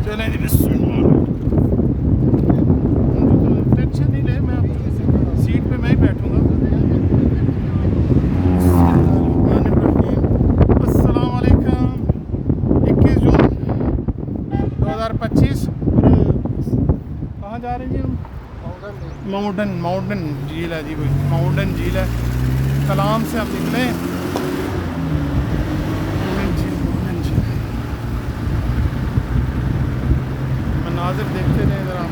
चलें जी, टेंशन नहीं ले, मैं सीट पे मैं ही बैठूँगा। अस्सलाम वालेकुम। 21 जून 2025 और कहाँ जा रहे हैं जी हम? माउंटेन झील है जी, कोई माउंटेन झील है। कलाम से हम निकले। मनाज़िर देखते रहे ज़रा।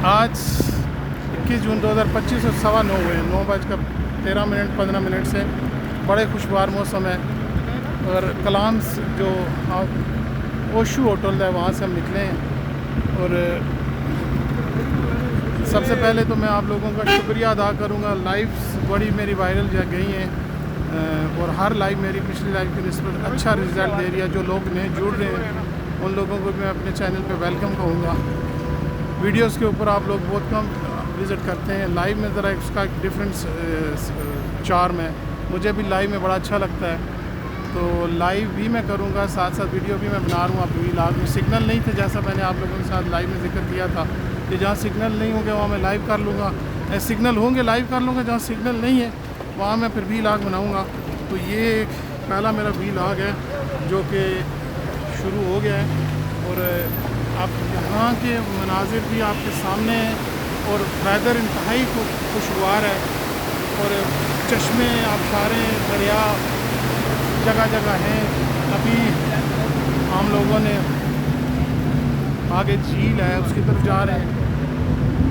आज 21 जून 2025 और 9:15 हुए, 9:13 15 मिनट से। बड़े खुशगवार मौसम है और कलाम जो ओशू होटल है वहाँ से हम निकले हैं। और सबसे पहले तो मैं आप लोगों का शुक्रिया अदा करूँगा। लाइव्स बड़ी मेरी वायरल जा गई हैं और हर लाइव मेरी पिछली लाइव की निस्बत अच्छा रिज़ल्ट दे रही है। जो लोग नए जुड़ रहे हैं उन लोगों को मैं अपने चैनल पे वेलकम कहूँगा। वीडियोस के ऊपर आप लोग बहुत कम विज़िट करते हैं। लाइव में ज़रा उसका एक डिफरेंस चार्म है। मुझे भी लाइव में बड़ा अच्छा लगता है, तो लाइव भी मैं करूँगा, साथ साथ वीडियो भी मैं बना रहा हूँ। आप व्लॉग में सिग्नल नहीं थे, जैसा मैंने आप लोगों के साथ लाइव में जिक्र किया था कि जहाँ सिग्नल नहीं होंगे वहाँ मैं लाइव कर लूँगा, सिग्नल होंगे लाइव कर लूँगा। जहाँ सिग्नल नहीं है वहाँ मैं फिर व्लॉग बनाऊँगा। तो ये पहला मेरा व्लॉग है जो कि शुरू हो गया है और आप यहाँ के मनाजिर भी आपके सामने हैं और वेदर इंतहाई खुशगवार है और चश्मे, आबशारें, दरिया जगह जगह हैं। अभी हम लोगों ने आगे झील है उसकी तरफ जा रहे हैं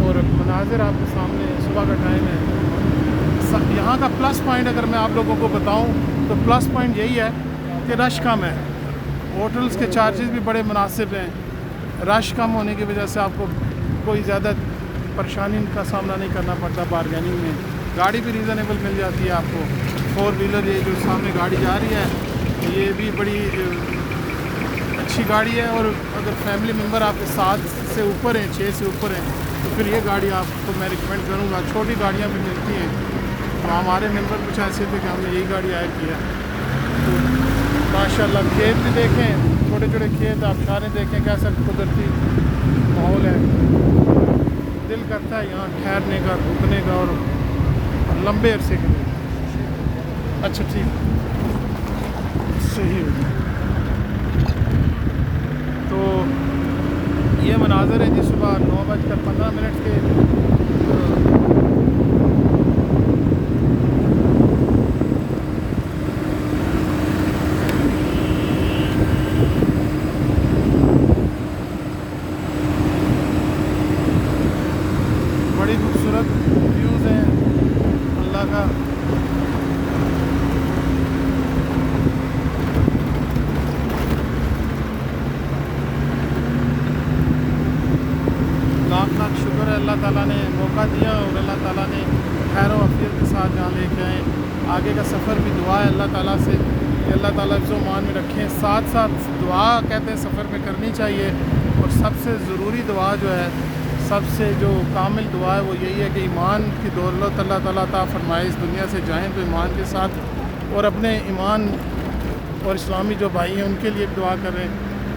और मनाजिर आपके सामने। सुबह का टाइम है। यहाँ का प्लस पॉइंट अगर मैं आप लोगों को बताऊँ तो प्लस पॉइंट यही है कि रश कम है। होटल्स के चार्जेस भी बड़े मुनासिब हैं। रश कम होने की वजह से आपको कोई ज़्यादा परेशानी का सामना नहीं करना पड़ता। बारगेनिंग में गाड़ी भी रीज़नेबल मिल जाती है आपको। 4 व्हीलर ये जो सामने गाड़ी जा रही है ये भी बड़ी अच्छी गाड़ी है और अगर फैमिली मेम्बर आपके 7 से ऊपर हैं, 6 से ऊपर हैं तो फिर ये गाड़ी आपको मैं रिकमेंड करूँगा। छोटी गाड़ियाँ भी मिलती हैं तो हमारे मेंबर कुछ ऐसे थे कि हमने यही गाड़ी आया किया। तो माशाल्लाह खेत भी देखें, छोटे छोटे खेत, आबशारें देखें, कैसा कुदरती माहौल है। दिल करता है यहाँ ठहरने का, रुकने का और लंबे अरसे के लिए। अच्छा ठीक सही हो गया। तो ये मनाज़र है जी सुबह 9:15 के। बड़ी खूबसूरत व्यूज़ हैं अल्लाह का। लाख लाख शुक्र है अल्लाह ताला ने मौका दिया और अल्लाह ताला ने खैर अफियत के साथ जहाँ लेके आए। आगे का सफ़र भी दुआ है अल्लाह ताला से कि अल्लाह ताला इज़्ज़ो मान में रखें। साथ साथ दुआ कहते हैं सफ़र में करनी चाहिए और सबसे ज़रूरी दुआ जो है, सबसे जो कामिल दुआ है वो यही है कि ईमान की दौलत अल्लाह ताला अता फरमाए। इस दुनिया से जाएँ तो ईमान के साथ और अपने ईमान और इस्लामी जो भाई हैं उनके लिए दुआ करें।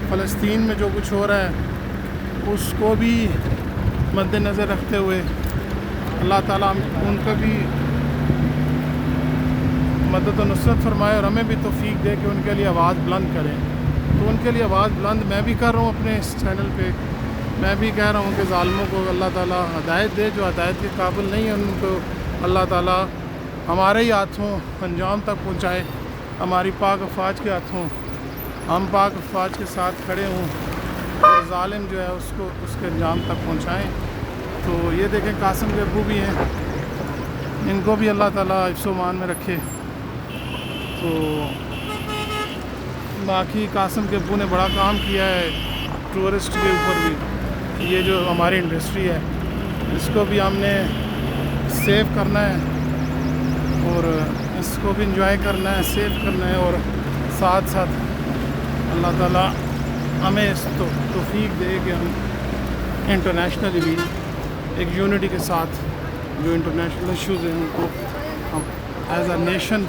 फ़लस्तीन में जो कुछ हो रहा है उसको भी मद्देनज़र रखते हुए अल्लाह ताला उनको भी मदद और नुसरत फरमाए और हमें भी तौफीक दे कि उनके लिए आवाज़ बुलंद करें। तो उनके लिए आवाज़ बुलंद मैं भी कर रहा हूँ अपने इस चैनल पे। मैं भी कह रहा हूँ कि ज़ालिमों को अल्लाह ताला हदायत दे, जो हदायत के काबिल नहीं है उनको अल्लाह ताला हमारे ही हाथों अंजाम तक पहुँचाए। हमारी पाक अफवाज के हाथों हम पाक अफवाज के साथ खड़े हों और ज़ालिम जो है उसको उसके अंजाम तक पहुँचाएँ। तो ये देखें कासिम के अब्बू भी हैं, इनको भी अल्लाह ताला हिफ्ज़ मान में रखे। तो बाकी कासिम के अब्बू ने बड़ा काम किया है टूरिस्ट के ऊपर भी। ये जो हमारी इंडस्ट्री है इसको भी हमने सेव करना है और इसको भी इंजॉय करना है, सेव करना है और साथ साथ अल्लाह ताला हमें इस तौफीक दे कि हम इंटरनेशनली भी एक यूनिटी के साथ जो इंटरनेशनल इश्यूज़ हैं उनको हम एज अ नेशन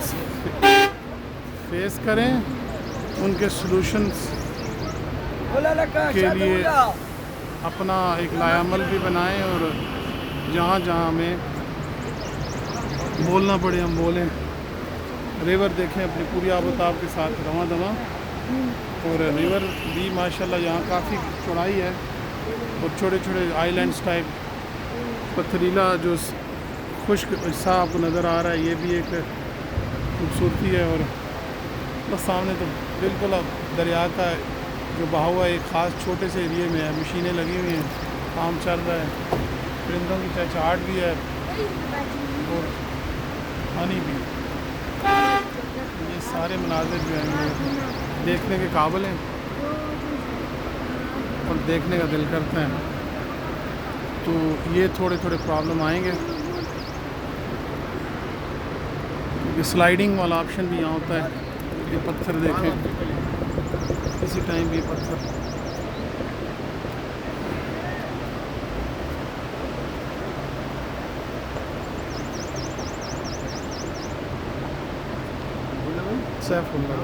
फेस करें, उनके सॉल्यूशंस के लिए अपना एक लायामल भी बनाएं और जहाँ जहाँ हमें बोलना पड़े हम बोलें। रिवर देखें अपनी पूरी आबोताब के साथ रवां दवा, और रिवर भी माशाल्लाह यहाँ काफ़ी चौड़ाई है और छोटे छोटे आइलैंड्स टाइप पथरीला जो खुश्क हिस्सा आपको नज़र आ रहा है, ये भी एक खूबसूरती है। और बस सामने तो बिल्कुल अब दरिया का जो बहाव है एक ख़ास छोटे से एरिए में है, मशीनें लगी हुई हैं, काम चल रहा है, परिंदों की चहचहाट भी है और पानी भी। ये सारे मनाज़िर जो हैं देखने के काबिल हैं और देखने का दिल करता है। तो ये थोड़े थोड़े प्रॉब्लम आएंगे, क्योंकि स्लाइडिंग वाला ऑप्शन भी यहाँ होता है। ये पत्थर देखें, इसी टाइम भी पत्थर सैफुल्लाह।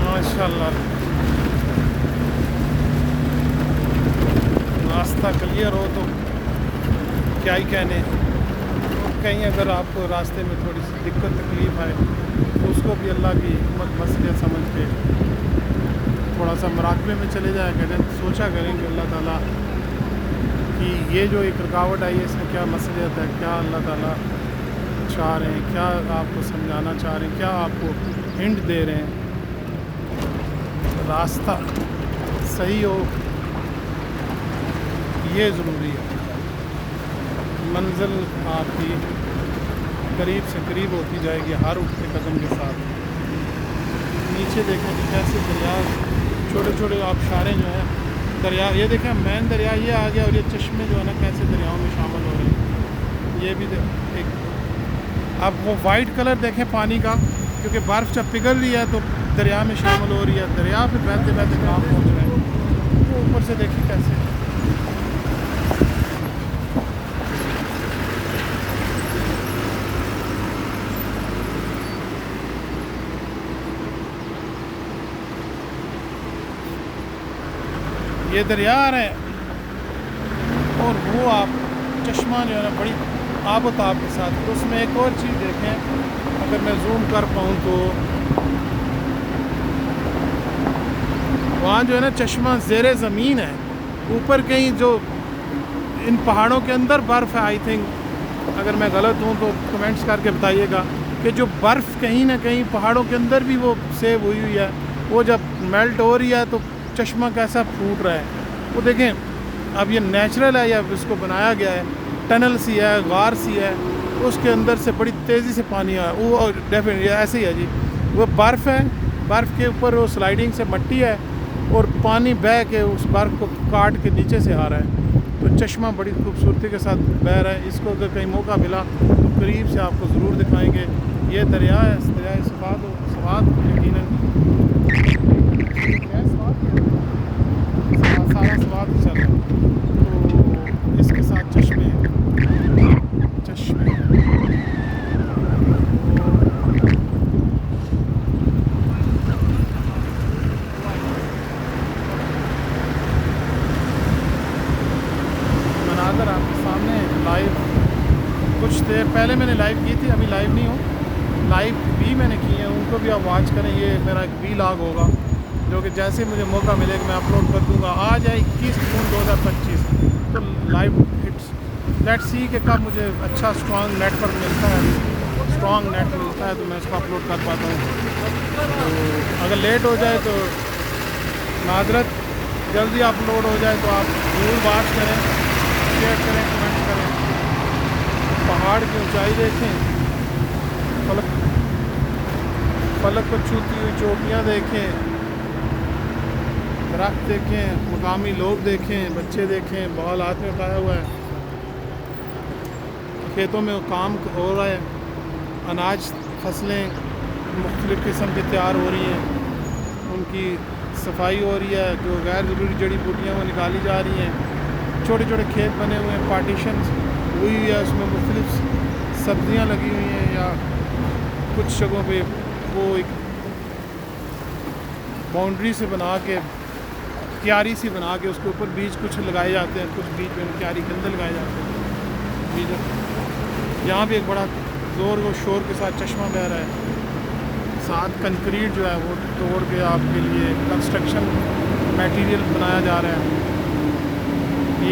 माशाल्लाह रास्ता क्लियर हो तो क्या ही कहने। कहीं अगर आपको रास्ते में थोड़ी सी दिक्कत तकलीफ आए तो उसको भी अल्लाह की हिकमत मसलियत समझ के थोड़ा सा मराकबे में चले जाया करें, सोचा करेंगे अल्लाह ताला कि ये जो एक रुकावट आई है इसमें क्या मसलियत है, क्या अल्लाह ताला चाह रहे हैं, क्या आपको समझाना चाह रहे हैं, क्या आपको हिंट दे रहे हैं। रास्ता सही हो ये ज़रूरी है, मंजिल आपकी करीब से करीब होती जाएगी हर उठते कदम के साथ। नीचे देखें कि कैसे दरिया छोटे छोटे आबशारें जो हैं दरिया, ये देखें मेन दरिया ये आ गया और ये चश्मे जो है ना कैसे दरियाओं में शामिल हो रहे हैं। ये भी एक अब वो वाइट कलर देखें पानी का, क्योंकि बर्फ़ जब पिघल रही है तो दरिया में शामिल हो रही है, दरिया फिर बहते बहते कहाँ पहुँच रहे हैं। तो ऊपर से देखिए कैसे ये दरिया आ रहे हैं और वो आप चश्मा जो है ना बड़ी आबोताब के साथ। तो उसमें एक और चीज़ देखें, अगर मैं जूम कर पाऊँ तो वहाँ जो है ना चश्मा ज़ेरे ज़मीन है, ऊपर कहीं जो इन पहाड़ों के अंदर बर्फ़ है। आई थिंक अगर मैं गलत हूँ तो कमेंट्स करके बताइएगा कि जो बर्फ़ कहीं ना कहीं पहाड़ों के अंदर भी वो सेव हुई हुई है, वो जब मेल्ट हो रही है तो चश्मा कैसा फूट रहा है। वो देखें अब ये नेचुरल है या इसको बनाया गया है, टनल सी है, गार सी है, उसके अंदर से बड़ी तेज़ी से पानी आ रहा है। वो डेफिनेटली ऐसे ही है जी, वो बर्फ़ है, बर्फ़ के ऊपर वो स्लाइडिंग से मट्टी है और पानी बह के उस बर्फ़ को काट के नीचे से आ रहा है। तो चश्मा बड़ी खूबसूरती के साथ बह रहा है। इसको अगर कहीं मौका मिला तो करीब से आपको ज़रूर दिखाएंगे। ये दरिया है, इस दरिया सवाद यकीनन सारा स्वाद चल रहा है। तो इसके साथ चश्मे मनाज़र आपके सामने लाइव। कुछ देर पहले मैंने लाइव की थी, अभी लाइव नहीं हूँ, लाइव भी मैंने की है, उनको भी आप वॉच करें। ये मेरा एक व्लॉग होगा जो कि जैसे ही मुझे मौका मिलेगा मैं अपलोड कर दूँगा। आज है 21 जून 2025, तो लाइव हिट्स लेट्स सी कि कब मुझे अच्छा स्ट्रॉन्ग नेटवर्क मिलता है, स्ट्रॉन्ग नेट मिलता है तो मैं इसको अपलोड कर पाता हूँ। तो अगर लेट हो जाए तो माजरत, जल्दी अपलोड हो जाए तो आप ज़रूर वॉच करें, शेयर करें, कमेंट करें। पहाड़ की ऊंचाई देखें, फलक को छूती हुई चोटियाँ देखें, दरख्त देखें, मकामी लोग देखें, बच्चे देखें, बॉल हाथ में उठाया हुआ है, खेतों में काम हो रहा है, अनाज फसलें मुख्तलिफ़ किस्म की तैयार हो रही हैं, उनकी सफाई हो रही है, जो गैर ज़रूरी जड़ी बूटियाँ वो निकाली जा रही हैं। छोटे छोटे खेत बने हुए हैं, पार्टीशन हुई है, उसमें मुख्तलिफ़ सब्ज़ियाँ लगी हुई हैं, या कुछ जगहों पे वो एक बाउंड्री से बना के, क्यारी सी बना के उसके ऊपर बीज कुछ लगाए जाते हैं, कुछ बीज में क्यारी के अंदर लगाए जाते हैं बीज। यहाँ भी एक बड़ा ज़ोर व शोर के साथ चश्मा बह रहा है, साथ कंक्रीट जो है वो तोड़ के आपके लिए कंस्ट्रक्शन मटेरियल बनाया जा रहा है।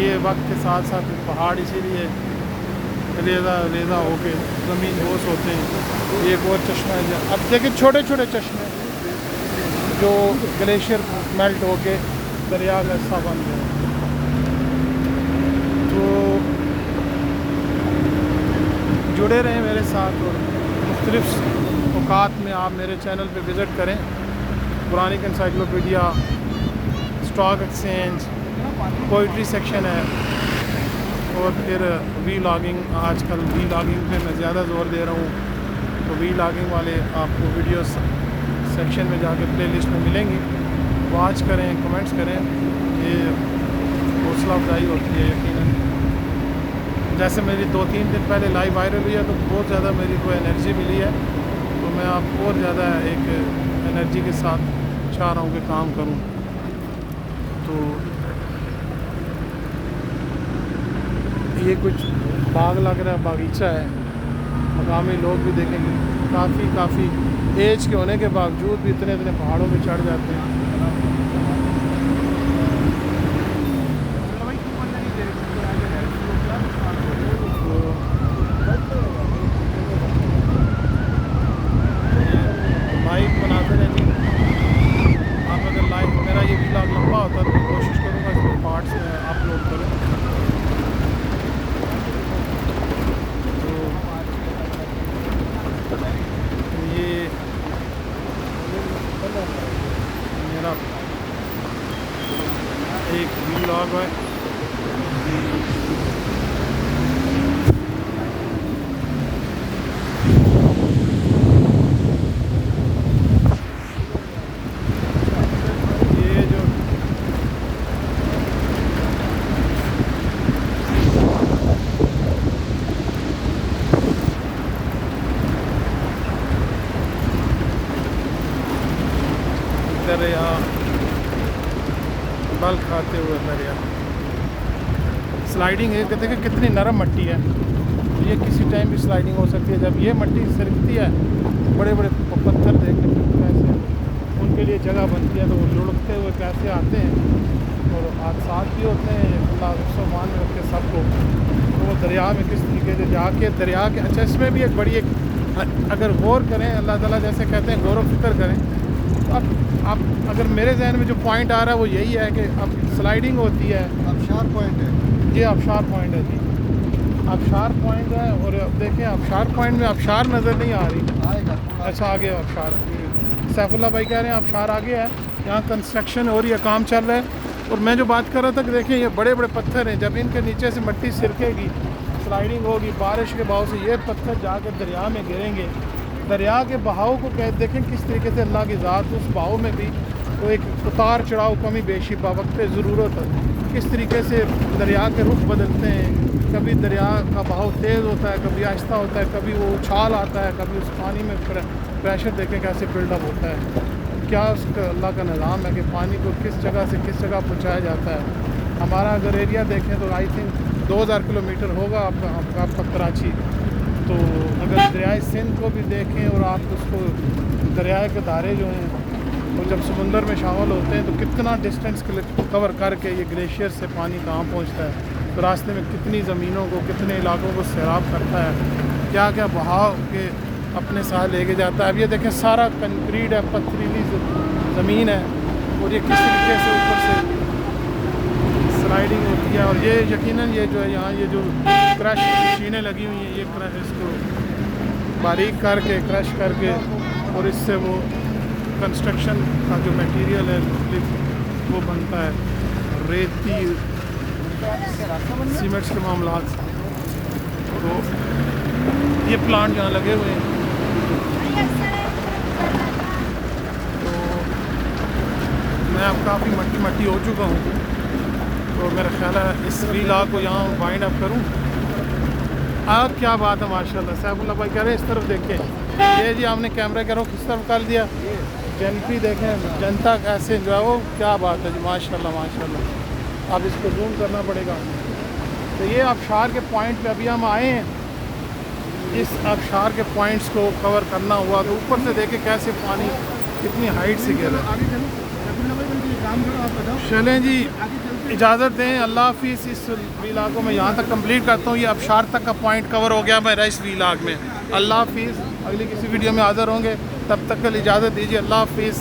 ये वक्त के साथ साथ पहाड़ इसीलिए रेज़ा रेज़ा होके ज़मीन बोस होते हैं। ये एक और चश्मा है। अब देखिए छोटे छोटे चश्मे जो ग्लेशियर मेल्ट होके दरिया का हिस्सा बन गए। तो जुड़े रहें मेरे साथ और मुख्तलिफ़ औकात में आप मेरे चैनल पे विज़िट करें। पुरानी encyclopedia, stock exchange, poetry section है, और फिर वीलॉगिंग। आजकल वीलॉगिंग पे मैं ज़्यादा ज़ोर दे रहा हूँ, तो वीलॉगिंग वाले आपको वीडियो सेक्शन में जाके प्लेलिस्ट में मिलेंगी। वॉच करें, कमेंट्स करें, ये हौसला अफजाई होती है यकीनन। जैसे मेरी 2-3 दिन पहले लाइव वायरल हुई है तो बहुत ज़्यादा मेरी को एनर्जी मिली है, तो मैं आपको और ज़्यादा एक एनर्जी के साथ चाह रहा हूँ कि काम करूँ। तो ये कुछ बाग लग रहा है, बागीचा है, मकामी लोग भी देखेंगे। काफ़ी एज के होने के बावजूद भी इतने पहाड़ों पे चढ़ जाते हैं। लाइव बनाते रहेंगे आप। अगर लाइव मेरा ये व्लॉग लंबा होता तो कोशिश करूँगा इसमें पार्ट्स में अपलोड करूँ। मेरा एक व्लॉग है, ये जो दरिया बल खाते हुए दरिया, स्लाइडिंग है। कहते हैं कि कितनी नरम मिट्टी है, ये किसी टाइम भी स्लाइडिंग हो सकती है। जब ये मिट्टी सिरकती है, बड़े बड़े पत्थर देखने कैसे उनके लिए जगह बनती है, तो वो लुढ़कते हुए कैसे आते हैं और हादसात भी होते हैं। अल्लाह सामान में रखे सबको। तो वो दरिया में किस तरीके से जाके दरिया के, अच्छा इसमें भी एक बड़ी अगर गौर करें, अल्लाह ताला जैसे कहते हैं गौर व फिक्र करें। अब अगर मेरे जहन में जो पॉइंट आ रहा है वो यही है कि अब स्लाइडिंग होती है। आबशार पॉइंट है ये आबशार पॉइंट है जी, आबशार पॉइंट है। और अब देखें आबशार पॉइंट में आबशार नज़र नहीं आ रही। आएगा। अच्छा आगे आबशार, सैफुल्लाह भाई कह रहे हैं आबशार आगे है, यहाँ कंस्ट्रक्शन हो रही है, काम चल रहा है। और मैं जो बात कर रहा था कि देखें ये बड़े बड़े पत्थर हैं, जब इनके नीचे से मिट्टी सिरकेगी, स्लाइडिंग होगी, बारिश के बहाव से ये पत्थर जाकर दरिया में गिरेंगे। दरिया के बहाव को देखें किस तरीके से अल्लाह की ज़ात उस बहाव में भी तो एक उतार चढ़ाव, कमी बेशी, वक्त ज़रूरत है, किस तरीके से दरिया के रुख बदलते हैं। कभी दरिया का बहाव तेज़ होता है, कभी आहिस्ता होता है, कभी वो उछाल आता है, कभी उस पानी में प्रेशर देखें कैसे बिल्डअप होता है। क्या उसका अल्लाह का निज़ाम है कि पानी को किस जगह से किस जगह पहुँचाया जाता है। हमारा अगर एरिया देखें तो आई थिंक 2000 किलोमीटर होगा आपका कराची। तो अगर दरियाए सिंध को भी देखें और आप उसको दरिया के धारे जो हैं और जब समुंदर में शामिल होते हैं तो कितना डिस्टेंस कवर करके ये ग्लेशियर से पानी कहाँ पहुँचता है, तो रास्ते में कितनी ज़मीनों को, कितने इलाकों को सैराब करता है, क्या क्या बहाव के अपने साथ लेके जाता है। अब ये देखें सारा कंक्रीट है, पथरीली ज़मीन है और ये किस तरीके से ऊपर से स्लाइडिंग होती है। और ये यकीनन ये जो है यहाँ ये जो क्रश मशीनें लगी हुई हैं, ये क्रश इसको बारीक करके क्रश करके और इससे वो कंस्ट्रक्शन का जो मटेरियल है वो बनता है, रेती सीमेंट्स के मामलात। तो ये प्लांट जहाँ लगे हुए हैं तो मैं अब काफ़ी मट्टी हो चुका हूँ, तो मेरा ख्याल है इस व्लॉग को यहाँ वाइंड अप करूँ। अब क्या बात है माशाल्लाह, सैफुल्लाह भाई कह रहे हैं इस तरफ देखें, ये जी आपने कैमरा करो किस तरफ कर दिया, जनपी देखें, जनता कैसे जो है वो, क्या बात है जी माशाल्लाह माशाल्लाह। अब इसको जूम करना पड़ेगा। तो ये आबशार के पॉइंट पे अभी हम आए हैं, इस आबशार के पॉइंट्स को कवर करना हुआ तो ऊपर से देखें कैसे पानी कितनी हाइट से गिर रहा है। चलें जी, इजाज़त दें, अल्लाह हाफिज़। इस व्लॉग को मैं यहाँ तक कंप्लीट करता हूँ, ये आबशार तक का पॉइंट कवर हो गया मेरा इस व्लॉग में। अल्लाह हाफिज़, अगली किसी वीडियो में हाज़िर होंगे, तब तक के लिए इजाज़त दीजिए, अल्लाह हाफिज़।